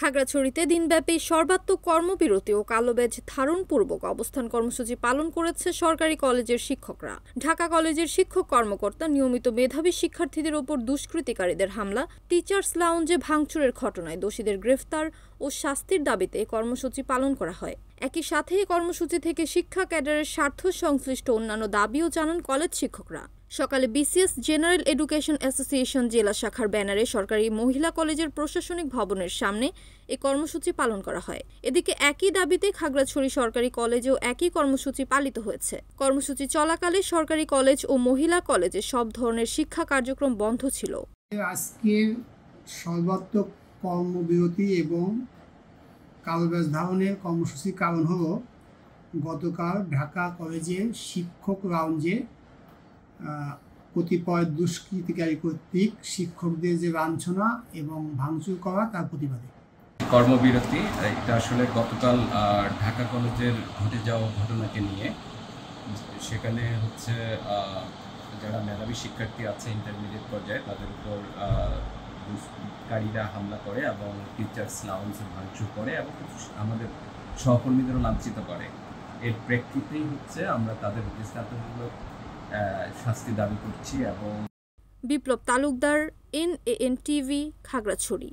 খাগড়াছড়িতে দিনব্যাপী সর্বাত্মক কর্মবিরতি ও কালোব্যাজ ধারণপূর্বক অবস্থান কর্মসূচি পালন করেছে সরকারি কলেজের শিক্ষকরা। ঢাকা কলেজের শিক্ষক কর্মকর্তা নিয়মিত মেধাবী শিক্ষার্থীদের ওপর দুষ্কৃতিকারীদের হামলা, টিচার্স লাউঞ্জে ভাঙচুরের ঘটনায় দোষীদের গ্রেফতার ও শাস্তির দাবিতে কর্মসূচি পালন করা হয়। একই সাথে এই কর্মসূচি থেকে শিক্ষা ক্যাডারের স্বার্থ সংশ্লিষ্ট অন্যান্য দাবিও জানান কলেজ শিক্ষকরা। সকালে বিসিএস জেনারেল এডুকেশন অ্যাসোসিয়েশন জেলা শাখার ব্যানারে সরকারি মহিলা কলেজের প্রশাসনিক ভবনের সামনে এই কর্মসূচি পালন করা হয়। এদিকে একই দাবিতে খাগড়াছড়ি সরকারি কলেজেও একই কর্মসূচি পালিত হয়েছে। কর্মসূচি চলাকালে সরকারি কলেজ ও মহিলা কলেজে সব ধরনের শিক্ষা কার্যক্রম বন্ধ ছিল। আজকে সর্বাত্মক কর্মবিরতি এবং কালোব্যাজ ধারণের কর্মসূচির কারণ হলো গতকাল ঢাকা কলেজের শিক্ষক লাউঞ্জে কতিপয় দুষ্কৃতিকারী কর্তৃক শিক্ষকদের যে লাঞ্ছনা এবং ভাঙচুর করা তার প্রতিবাদে কর্মবিরতি। এটা আসলে গতকাল ঢাকা কলেজের ঘটে যাওয়া ঘটনাকে নিয়ে, সেখানে হচ্ছে যারা মেধাবী শিক্ষার্থী আছে ইন্টারমিডিয়েট পর্যায়ে তাদের উপর দুষ্কৃতিকারীরা হামলা করে এবং টিচার্স লাউঞ্জে ভাঙচুর করে এবং আমাদের সহকর্মীদেরও লাঞ্ছিত করে। এর প্রেক্ষিতেই হচ্ছে আমরা তাদের দৃষ্টান্তমূলক শাস্তি দাবি করছি। এবং বিপ্লব তালুকদার, NAN TV, খাগড়াছড়ি।